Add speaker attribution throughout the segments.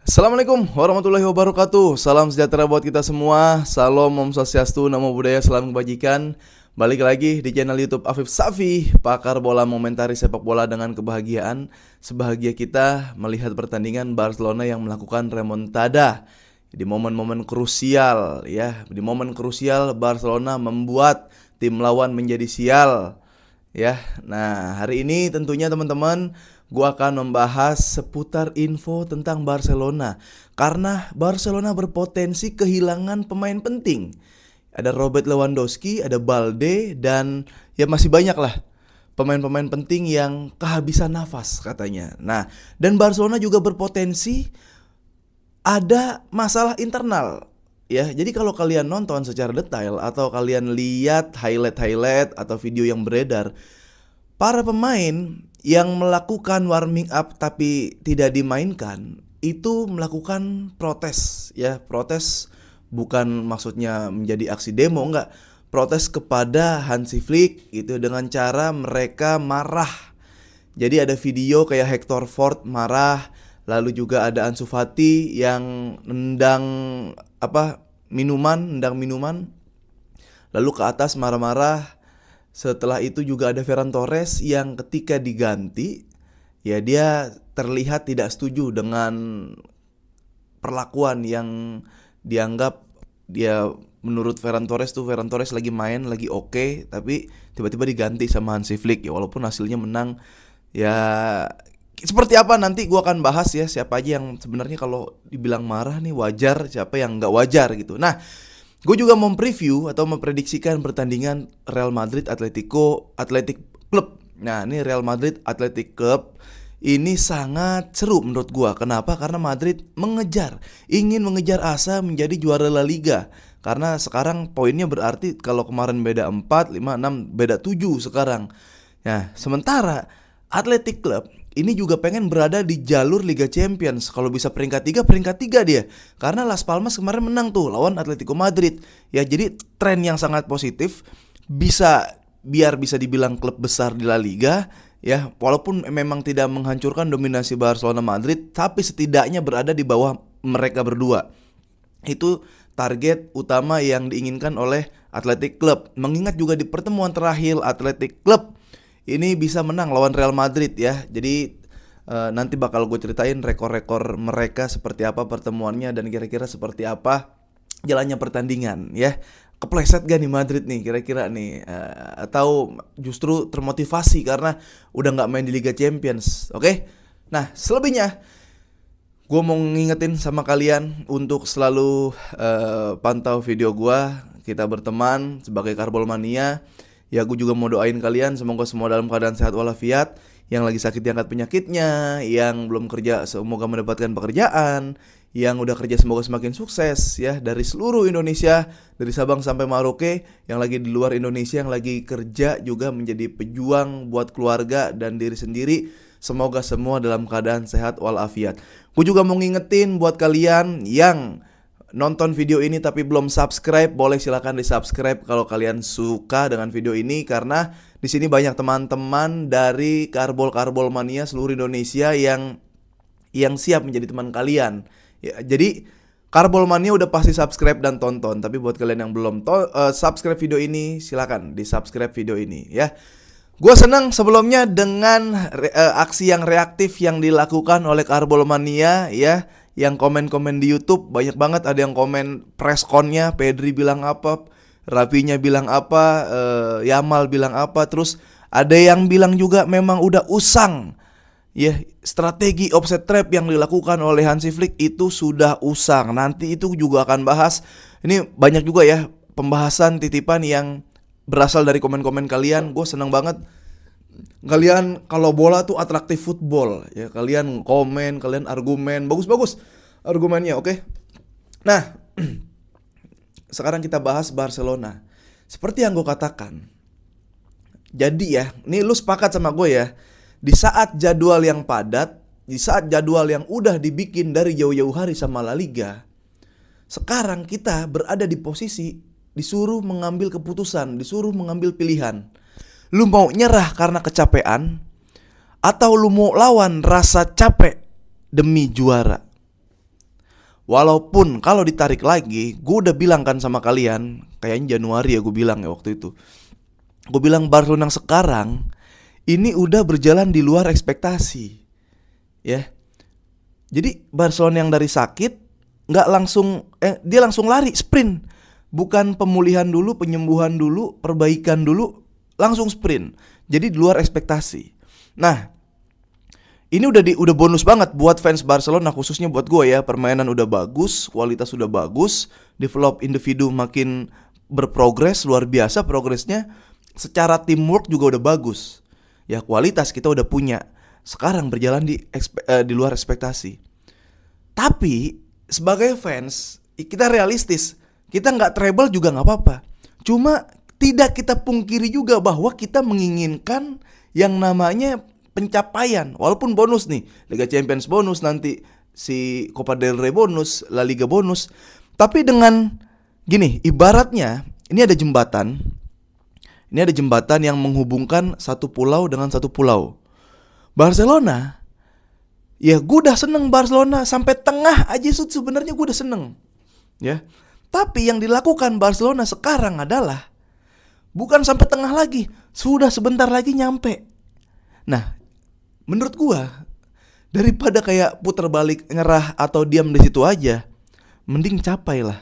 Speaker 1: Assalamualaikum warahmatullahi wabarakatuh. Salam sejahtera buat kita semua. Salam, Om Swastiastu, Namo Buddhaya, salam kebajikan. Balik lagi di channel YouTube Afif Safi, pakar bola momentaris sepak bola dengan kebahagiaan. Sebahagia kita melihat pertandingan Barcelona yang melakukan remontada di momen-momen krusial ya. Di momen krusial Barcelona membuat tim lawan menjadi sial ya. Nah, hari ini tentunya teman-teman, gua akan membahas seputar info tentang Barcelona. Karena Barcelona berpotensi kehilangan pemain penting. Ada Robert Lewandowski, ada Balde, dan ya masih banyak lah pemain-pemain penting yang kehabisan nafas katanya. Nah, dan Barcelona juga berpotensi ada masalah internal. Ya, jadi kalau kalian nonton secara detail atau kalian lihat highlight atau video yang beredar, para pemain yang melakukan warming up tapi tidak dimainkan itu melakukan protes ya. Protes bukan maksudnya menjadi aksi demo, enggak. Protes kepada Hansi Flick gitu dengan cara mereka marah. Jadi ada video kayak Hector Ford marah, lalu juga ada Ansu Fati yang nendang minuman, lalu ke atas marah-marah. Setelah itu juga ada Ferran Torres yang ketika diganti ya dia terlihat tidak setuju dengan perlakuan yang dianggap dia. Menurut Ferran Torres lagi main, lagi oke, tapi tiba-tiba diganti sama Hansi Flick ya, walaupun hasilnya menang. Ya seperti apa nanti gua akan bahas ya, siapa aja yang sebenarnya kalau dibilang marah nih wajar, siapa yang nggak wajar gitu. Nah, gue juga mempreview atau memprediksikan pertandingan Real Madrid Athletic Club. Nah, ini Real Madrid Athletic Club ini sangat seru menurut gue. Kenapa? Karena Madrid ingin mengejar asa menjadi juara La Liga. Karena sekarang poinnya berarti kalau kemarin beda 4, 5, 6, beda 7 sekarang. Nah, sementara Athletic Club ini juga pengen berada di jalur Liga Champions. Kalau bisa peringkat 3 dia. Karena Las Palmas kemarin menang tuh lawan Atletico Madrid. Ya, jadi tren yang sangat positif. Biar bisa dibilang klub besar di La Liga ya, walaupun memang tidak menghancurkan dominasi Barcelona Madrid, tapi setidaknya berada di bawah mereka berdua. Itu target utama yang diinginkan oleh Athletic Club. Mengingat juga di pertemuan terakhir Athletic Club ini bisa menang lawan Real Madrid ya. Jadi nanti bakal gue ceritain rekor-rekor mereka seperti apa pertemuannya dan kira-kira seperti apa jalannya pertandingan ya. Kepleset gak nih Madrid nih kira-kira nih, atau justru termotivasi karena udah gak main di Liga Champions. Oke? Nah, selebihnya gue mau ngingetin sama kalian untuk selalu pantau video gue. Kita berteman sebagai Karbol Mania. Ya, gue juga mau doain kalian semoga semua dalam keadaan sehat walafiat. Yang lagi sakit diangkat penyakitnya, yang belum kerja semoga mendapatkan pekerjaan, yang udah kerja semoga semakin sukses ya, dari seluruh Indonesia, dari Sabang sampai Merauke. Yang lagi di luar Indonesia, yang lagi kerja juga menjadi pejuang buat keluarga dan diri sendiri. Semoga semua dalam keadaan sehat walafiat. Gue juga mau ngingetin buat kalian yang nonton video ini tapi belum subscribe, boleh silakan di subscribe kalau kalian suka dengan video ini. Karena di sini banyak teman-teman dari Karbol Mania seluruh Indonesia yang siap menjadi teman kalian. Ya, jadi Karbol Mania udah pasti subscribe dan tonton. Tapi buat kalian yang belum subscribe video ini, silakan di subscribe video ini ya. Gue senang sebelumnya dengan aksi yang reaktif yang dilakukan oleh Karbol Mania ya. Yang komen-komen di YouTube banyak banget. Ada yang komen pressconnya, Pedri bilang apa, Rafinya bilang apa, Yamal bilang apa. Terus ada yang bilang juga memang udah usang ya, strategi offset trap yang dilakukan oleh Hansi Flick itu sudah usang. Nanti itu juga akan bahas. Ini banyak juga ya pembahasan titipan yang berasal dari komen-komen kalian. Gue senang banget. Kalian kalau bola tuh atraktif football ya, kalian komen, kalian argumen, bagus-bagus argumennya, oke? Nah, sekarang kita bahas Barcelona. Seperti yang gue katakan, jadi ya, nih lu sepakat sama gue ya, di saat jadwal yang padat, di saat jadwal yang udah dibikin dari jauh-jauh hari sama La Liga, sekarang kita berada di posisi disuruh mengambil keputusan, disuruh mengambil pilihan. Lu mau nyerah karena kecapean, atau lu mau lawan rasa capek demi juara? Walaupun kalau ditarik lagi, gue udah bilang kan sama kalian, kayaknya Januari ya gue bilang ya waktu itu. Gue bilang Barcelona yang sekarang ini udah berjalan di luar ekspektasi. Ya. Jadi Barcelona yang dari sakit nggak langsung dia langsung lari sprint. Bukan pemulihan dulu, penyembuhan dulu, perbaikan dulu, langsung sprint. Jadi di luar ekspektasi. Nah, ini udah bonus banget buat fans Barcelona, khususnya buat gue ya. Permainan udah bagus, kualitas udah bagus, develop individu makin berprogres, luar biasa progresnya. Secara teamwork juga udah bagus. Ya kualitas kita udah punya. Sekarang berjalan di luar ekspektasi. Tapi sebagai fans kita realistis. Kita nggak treble juga nggak apa-apa. Cuma tidak kita pungkiri juga bahwa kita menginginkan yang namanya pencapaian, walaupun bonus nih, Liga Champions bonus, nanti si Copa del Rey bonus, La Liga bonus. Tapi dengan gini, ibaratnya ini ada jembatan. Ini ada jembatan yang menghubungkan satu pulau dengan satu pulau. Barcelona, ya gue udah seneng Barcelona sampai tengah aja sebenarnya gue udah seneng. Ya. Tapi yang dilakukan Barcelona sekarang adalah bukan sampai tengah lagi, sudah sebentar lagi nyampe. Nah, menurut gua daripada kayak putar balik, nyerah atau diam di situ aja, mending capailah,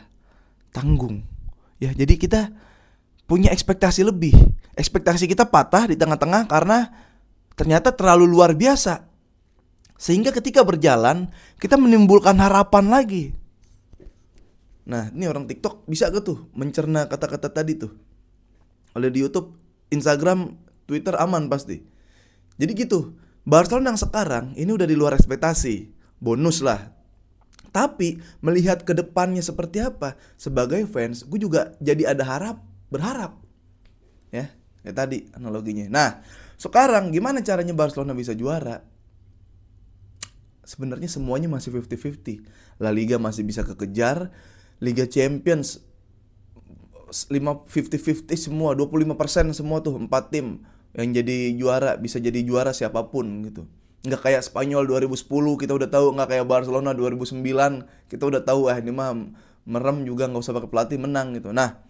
Speaker 1: tanggung. Ya, jadi kita punya ekspektasi lebih. Ekspektasi kita patah di tengah-tengah karena ternyata terlalu luar biasa. Sehingga ketika berjalan, kita menimbulkan harapan lagi. Nah, ini orang TikTok bisa gak tuh mencerna kata-kata tadi tuh? Oleh di YouTube, Instagram, Twitter aman pasti. Jadi gitu, Barcelona yang sekarang ini udah di luar ekspektasi, bonus lah. Tapi melihat ke depannya seperti apa, sebagai fans, gue juga jadi ada berharap. Ya, kayak tadi analoginya. Nah, sekarang gimana caranya Barcelona bisa juara? Sebenarnya semuanya masih 50-50. La Liga masih bisa kekejar, Liga Champions 50-50 semua, 25% semua tuh 4 tim yang jadi juara, bisa jadi juara siapapun gitu. Nggak kayak Spanyol 2010 kita udah tahu, nggak kayak Barcelona 2009 kita udah tahu ini mah merem juga nggak usah pakai pelatih menang gitu. Nah,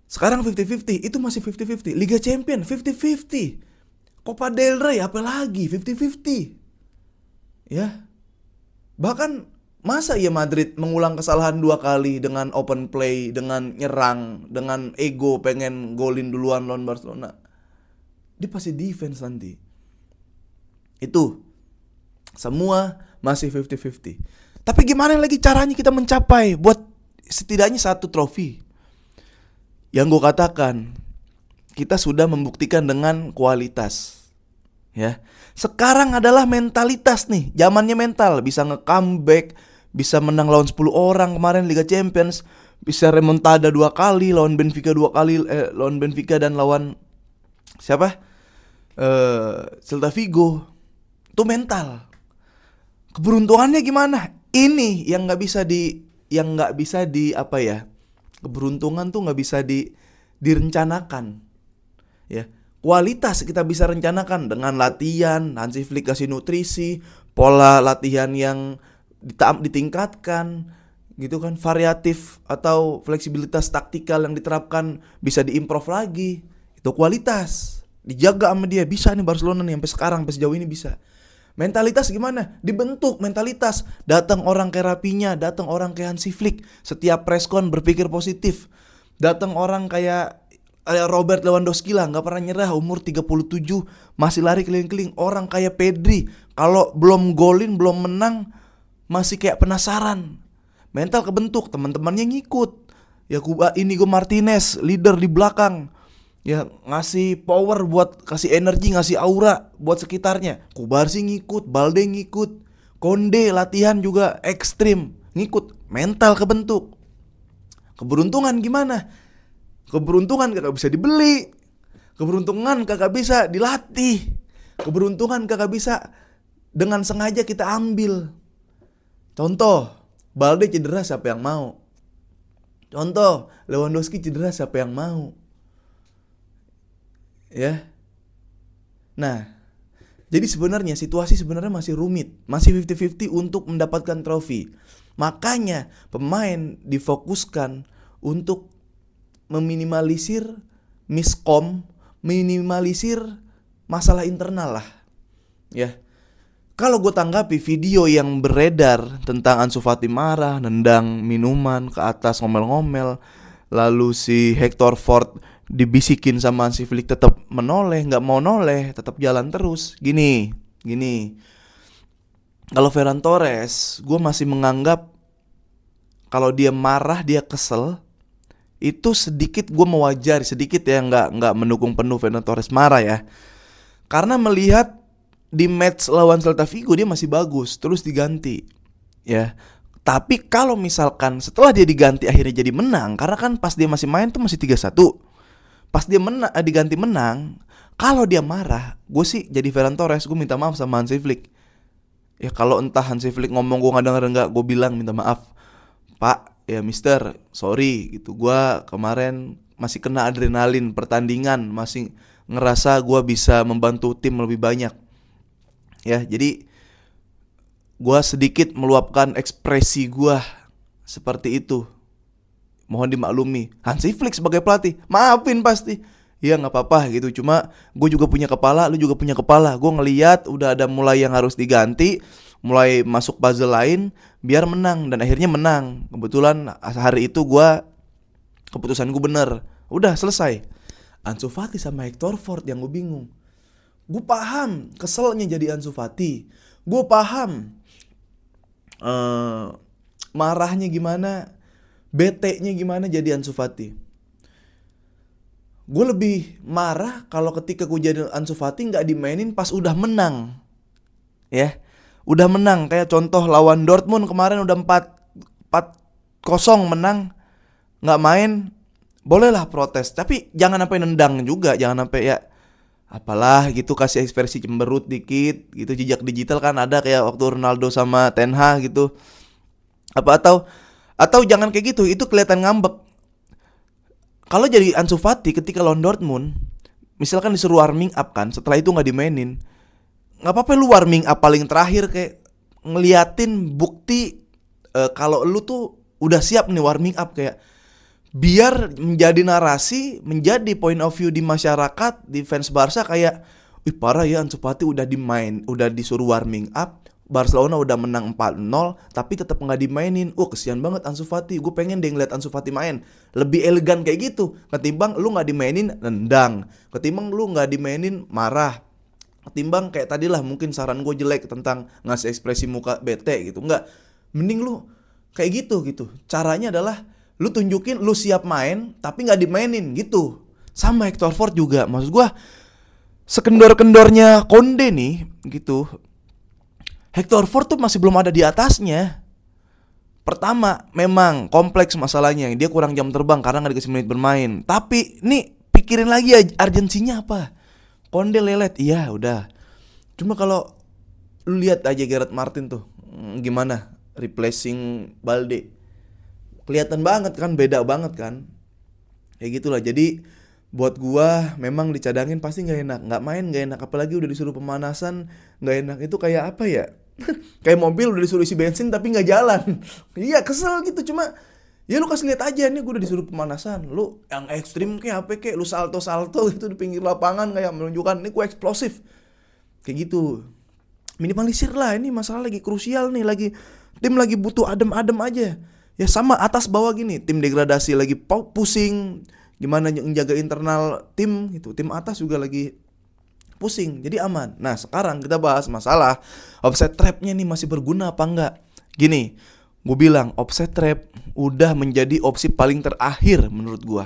Speaker 1: sekarang 50-50, itu masih 50-50. Liga Champions 50-50. Copa del Rey apalagi 50-50. Ya. Bahkan masa ya Madrid mengulang kesalahan 2 kali dengan open play, dengan nyerang, dengan ego pengen golin duluan lawan Barcelona. Dia pasti defense nanti. Itu semua masih 50-50. Tapi gimana lagi caranya kita mencapai buat setidaknya 1 trofi? Yang gue katakan, kita sudah membuktikan dengan kualitas. Ya. Sekarang adalah mentalitas nih, zamannya mental, bisa nge-comeback, bisa menang lawan 10 orang kemarin Liga Champions, bisa remontada 2 kali lawan Benfica 2 kali, lawan Benfica dan lawan siapa? Celta Vigo. Itu mental. Keberuntungannya gimana? Ini yang nggak bisa di apa ya? Keberuntungan tuh nggak bisa direncanakan. Ya. Kualitas kita bisa rencanakan dengan latihan, Hansi Flick kasih nutrisi, pola latihan yang ditingkatkan gitu kan, variatif atau fleksibilitas taktikal yang diterapkan bisa diimprove lagi. Itu kualitas. Dijaga sama dia, bisa nih Barcelona nih sampai sekarang, sampai sejauh ini bisa. Mentalitas gimana? Dibentuk mentalitas. Datang orang kayak Rapinya, datang orang kayak Hansi Flick, setiap preskon berpikir positif. Datang orang kayak Robert Lewandowski lah, gak pernah nyerah, umur 37 masih lari keliling-keliling. Orang kayak Pedri, kalau belum golin, belum menang, masih kayak penasaran. Mental kebentuk, teman-temannya ngikut. Ya Inigo Martinez, leader di belakang, ya ngasih power buat, kasih energi, ngasih aura buat sekitarnya. Kubarsi ngikut, Balde ngikut, Konde latihan juga ekstrim, ngikut. Mental kebentuk. Keberuntungan gimana? Keberuntungan kagak bisa dibeli. Keberuntungan kagak bisa dilatih. Keberuntungan kagak bisa dengan sengaja kita ambil. Contoh, Balde cedera siapa yang mau? Contoh, Lewandowski cedera siapa yang mau? Ya. Nah, Jadi sebenarnya situasi sebenarnya masih rumit, masih 50-50 untuk mendapatkan trofi. Makanya pemain difokuskan untuk meminimalisir miskom, minimalisir masalah internal lah. Ya. Kalau gue tanggapi video yang beredar tentang Ansu Fati marah, nendang minuman ke atas, ngomel-ngomel, lalu si Hector Ford dibisikin sama Hansi Flick tetap menoleh, nggak mau noleh, tetap jalan terus. Gini. Kalau Ferran Torres, gue masih menganggap kalau dia marah, dia kesel, itu sedikit gue mewajari, sedikit ya, nggak mendukung penuh Ferran Torres marah ya. Karena melihat di match lawan Celta Vigo dia masih bagus, terus diganti. Ya. Tapi kalau misalkan setelah dia diganti akhirnya jadi menang, karena kan pas dia masih main tuh masih 3-1. Pas dia diganti menang, kalau dia marah, gue sih jadi Ferran Torres, gue minta maaf sama Hansi Flick. Ya kalau entah Hansi Flick ngomong gue nggak denger enggak, gue bilang minta maaf, Pak, ya Mister, sorry gitu. Gue kemarin masih kena adrenalin pertandingan, masih ngerasa gue bisa membantu tim lebih banyak. Ya, jadi gue sedikit meluapkan ekspresi gue seperti itu. Mohon dimaklumi. Hansi Flick sebagai pelatih, maafin pasti. Ya gak apa-apa gitu. Cuma gue juga punya kepala, lu juga punya kepala. Gue ngeliat udah ada mulai yang harus diganti, mulai masuk puzzle lain biar menang. Dan akhirnya menang. Kebetulan hari itu keputusan gue bener. Udah selesai. Ansu Fati sama Hector Ford yang gue bingung. Gue paham keselnya jadi Ansu Fati. Gue paham marahnya gimana, bete-nya gimana jadi Ansu Fati. Gue lebih marah kalau ketika gue jadi Ansu Fati gak dimainin pas udah menang. Ya, udah menang. Kayak contoh lawan Dortmund kemarin udah 4-0 menang, gak main, bolehlah protes. Tapi jangan sampai nendang juga. Jangan sampai ya apalah gitu, kasih ekspresi cemberut dikit gitu. Jejak digital kan ada kayak waktu Ronaldo sama Ten Hag gitu. Atau jangan kayak gitu, itu kelihatan ngambek. Kalau jadi Ansu Fati ketika lawan Dortmund, misalkan disuruh warming up kan, setelah itu gak dimainin, gak apa-apa lu warming up paling terakhir, kayak ngeliatin bukti kalau lu tuh udah siap nih warming up, kayak biar menjadi narasi, menjadi point of view di masyarakat, di fans Barca kayak, wih parah ya Ansu Fati udah disuruh warming up, Barcelona udah menang 4-0 tapi tetap gak dimainin. Kesian banget Ansu Fati. Gue pengen deh ngeliat Ansu Fati main lebih elegan kayak gitu, ketimbang lu gak dimainin nendang, ketimbang lu gak dimainin marah, ketimbang kayak tadi lah mungkin saran gue jelek tentang ngasih ekspresi muka bete gitu. Enggak, mending lu kayak gitu. Caranya adalah lu tunjukin lu siap main tapi gak dimainin gitu. Sama Hector Ford juga. Maksud gue sekendor-kendornya Konde nih gitu, Hector Ford tuh masih belum ada di atasnya. Pertama, memang kompleks masalahnya, dia kurang jam terbang karena gak dikasih menit bermain. Tapi nih pikirin lagi urgensinya apa. Konde lelet, iya udah. Cuma kalau lu lihat aja Gerard Martin tuh gimana replacing Balde, kelihatan banget kan, beda banget kan. Kayak gitulah. Jadi buat gua memang dicadangin pasti gak enak. Gak main gak enak, apalagi udah disuruh pemanasan gak enak. Itu kayak apa ya? Kayak mobil udah disuruh isi bensin tapi gak jalan. Iya kesel gitu. Cuma ya lu kasih lihat aja, nih gue udah disuruh pemanasan, lu yang ekstrim kayak apa kayak lu salto gitu di pinggir lapangan kayak menunjukkan ini gue eksplosif. Kayak gitu. Minimalisir lah, ini masalah lagi krusial nih, tim lagi butuh adem-adem aja. Ya sama atas bawah gini, tim degradasi lagi pusing, gimana menjaga internal tim gitu. Tim atas juga lagi pusing, jadi aman. Nah sekarang kita bahas masalah offside trap-nya nih masih berguna apa enggak. Gini, gue bilang offside trap udah menjadi opsi paling terakhir menurut gue.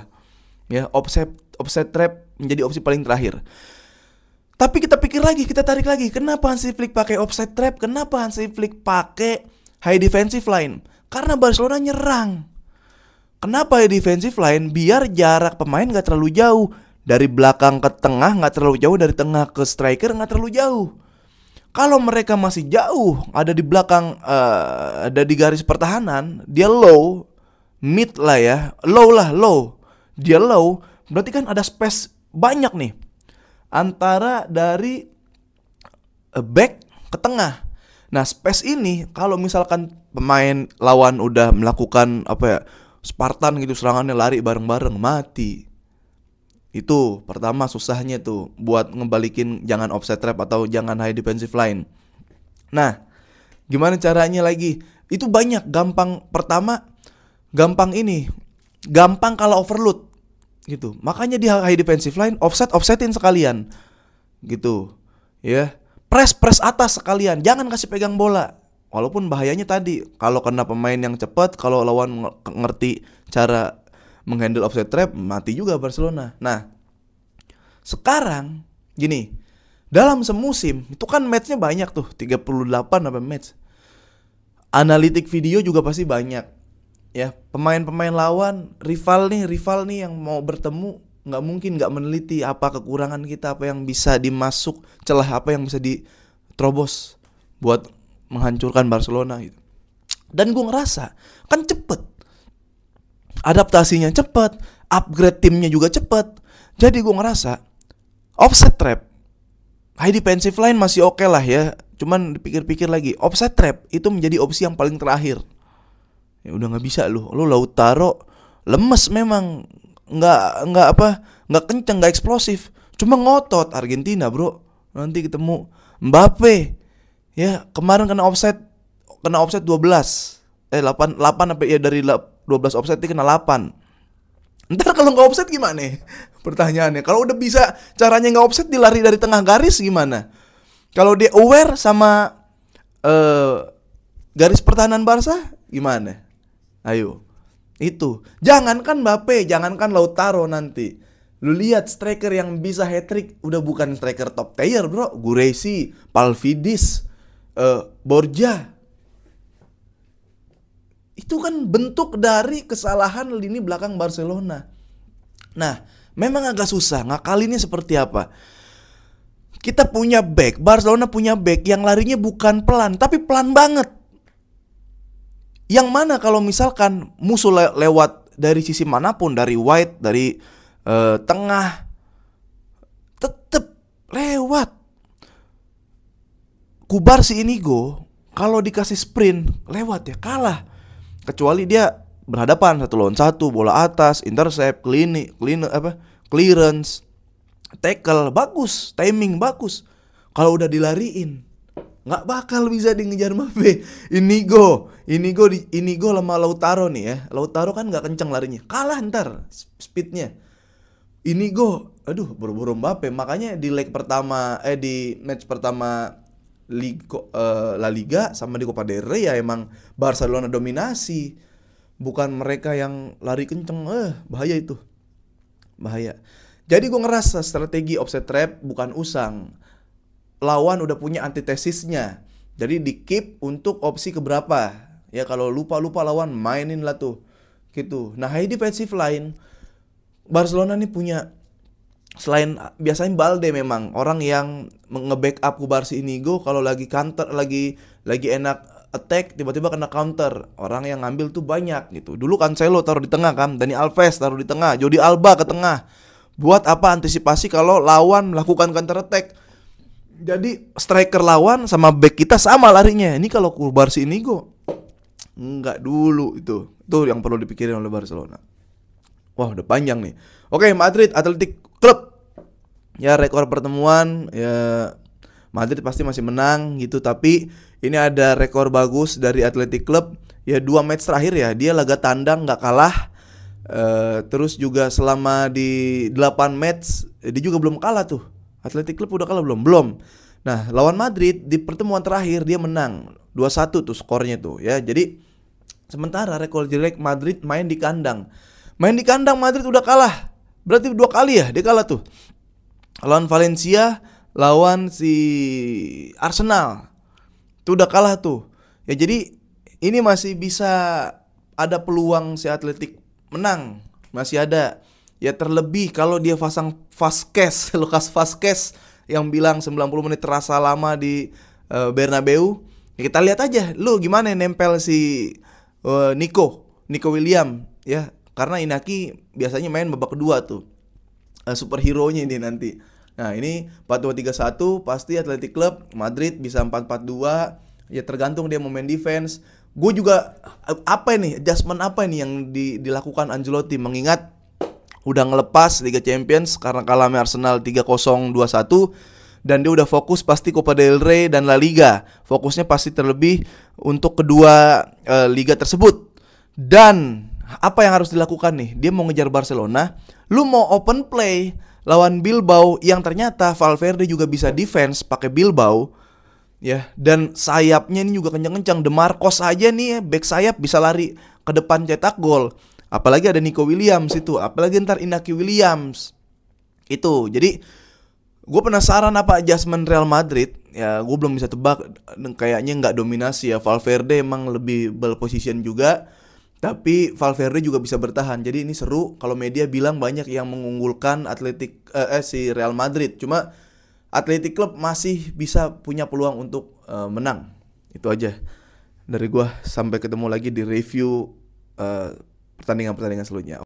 Speaker 1: Ya, offside trap menjadi opsi paling terakhir. Tapi kita pikir lagi, kita tarik lagi, kenapa Hansi Flick pakai offside trap? Kenapa Hansi Flick pakai high defensive line? Karena Barcelona nyerang. Kenapa high defensive line? Biar jarak pemain gak terlalu jauh. Dari belakang ke tengah gak terlalu jauh, dari tengah ke striker gak terlalu jauh. Kalau mereka masih jauh, ada di belakang, ada di garis pertahanan, dia low, mid lah ya, low. Dia low, berarti kan ada space banyak nih antara dari back ke tengah. Nah, space ini kalau misalkan pemain lawan udah melakukan apa ya, Spartan gitu, serangannya lari bareng-bareng, mati. Itu pertama susahnya tuh buat ngebalikin jangan offset trap atau jangan high defensive line. Nah, gimana caranya lagi? Itu banyak, gampang. Pertama, gampang kalau overload gitu. Makanya di high defensive line offsetin sekalian gitu. Ya. Press atas sekalian, jangan kasih pegang bola. Walaupun bahayanya tadi, kalau kena pemain yang cepat, kalau lawan ngerti cara menghandle offset trap, mati juga Barcelona. Nah, sekarang gini, dalam semusim itu kan matchnya banyak tuh, 38 apa match. Analitik video juga pasti banyak. Ya, pemain-pemain lawan, rival nih yang mau bertemu, nggak mungkin nggak meneliti apa kekurangan kita, apa yang bisa dimasuk, celah apa yang bisa diterobos buat menghancurkan Barcelona gitu. Dan gue ngerasa kan cepet, adaptasinya cepet, upgrade timnya juga cepet. Jadi gue ngerasa offset trap, high defensive line masih oke lah ya. Cuman dipikir-pikir lagi, offset trap itu menjadi opsi yang paling terakhir. Ya udah nggak bisa lu Lautaro lemes memang, nggak kenceng, nggak eksplosif, cuma ngotot. Argentina bro, nanti ketemu Mbappe ya, kemarin kena offset 12 8 apa ya, dari 12 offset dia kena 8. Ntar kalau nggak offset gimana pertanyaannya? Kalau udah bisa caranya nggak offset, dilari dari tengah garis gimana? Kalau dia aware sama garis pertahanan Barca gimana? Ayo. Itu. Jangankan Mbappe, jangankan Lautaro nanti. Lu lihat striker yang bisa hat-trick udah bukan striker top tier, bro. Guresi, Pavlidis, Borja. Itu kan bentuk dari kesalahan lini belakang Barcelona. Nah, memang agak susah ngakalinnya seperti apa. Kita punya back, Barcelona punya back yang larinya bukan pelan, tapi pelan banget. Yang mana kalau misalkan musuh lewat dari sisi manapun, dari wide, dari tengah, tetep lewat. Cubarsí Inigo kalau dikasih sprint lewat ya kalah. Kecuali dia berhadapan 1 lawan 1, bola atas, intercept, clearance, tackle bagus, timing bagus. Kalau udah dilariin, nggak bakal bisa ngejar Mbappe. Inigo sama Lautaro nih ya. Lautaro kan nggak kenceng larinya, kalah ntar speednya. Inigo, aduh buru-buru Mbappe. Makanya di leg pertama, di match pertama La Liga sama di Copa del Rey ya emang Barcelona dominasi, bukan mereka yang lari kenceng. Bahaya itu, bahaya. Jadi gue ngerasa strategi offset trap bukan usang. Lawan udah punya antitesisnya, jadi di keep untuk opsi keberapa. Ya kalau lupa lawan mainin lah tuh gitu. Nah, high defensive line Barcelona nih punya, selain biasanya Balde, memang orang yang nge-backup Cubarsí Inigo kalau lagi counter, lagi enak attack, tiba-tiba kena counter. Orang yang ngambil tuh banyak gitu. Dulu Cancelo taruh di tengah kan, Dani Alves taruh di tengah, Jordi Alba ke tengah. Buat apa? Antisipasi kalau lawan melakukan counter attack. Jadi striker lawan sama back kita sama larinya. Ini kalau Cubarsí Inigo enggak dulu itu. Itu yang perlu dipikirin oleh Barcelona. Wah, udah panjang nih. Oke, Madrid Athletic Club. Ya, rekor pertemuan ya Madrid pasti masih menang gitu, tapi ini ada rekor bagus dari Athletic Club. Ya 2 match terakhir ya, dia laga tandang nggak kalah. Terus juga selama di 8 match dia juga belum kalah tuh. Athletic Club udah kalah belum? Belum. Nah, lawan Madrid di pertemuan terakhir dia menang 2-1 tuh skornya tuh ya. Jadi sementara rekor jelek Madrid main di kandang. Main di kandang Madrid udah kalah. Berarti 2 kali ya dia kalah tuh. Lawan Valencia, lawan si Arsenal. Itu udah kalah tuh. Ya jadi ini masih bisa ada peluang si Athletic menang. Masih ada. Ya terlebih kalau dia pasang Vazquez, Lucas Vazquez yang bilang 90 menit terasa lama di Bernabeu. Ya kita lihat aja lu gimana nempel si Nico William ya. Karena Inaki biasanya main babak kedua tuh. Superhero-nya ini nanti. Nah, ini 4-2-3-1 pasti Athletic Club Madrid bisa 4-4-2. Ya tergantung dia mau main defense. Gue juga apa ini? Adjustment apa ini yang dilakukan Ancelotti mengingat udah ngelepas Liga Champions karena kalah sama Arsenal 3-0 2-1 dan dia udah fokus pasti Copa del Rey dan La Liga. Fokusnya pasti terlebih untuk kedua liga tersebut. Dan apa yang harus dilakukan nih? Dia mau ngejar Barcelona, lu mau open play lawan Bilbao yang ternyata Valverde juga bisa defense pakai Bilbao ya, dan sayapnya ini juga kencang-kencang. De Marcos aja nih back sayap bisa lari ke depan cetak gol. Apalagi ada Nico Williams itu, apalagi ntar Inaki Williams. Itu. Jadi gue penasaran apa adjustment Real Madrid. Ya gue belum bisa tebak, kayaknya nggak dominasi ya. Valverde emang lebih ball position juga, tapi Valverde juga bisa bertahan. Jadi ini seru. Kalau media bilang banyak yang mengunggulkan si Real Madrid. Cuma Athletic Club masih bisa punya peluang untuk menang. Itu aja dari gua. Sampai ketemu lagi di review pertandingan-pertandingan selanjutnya.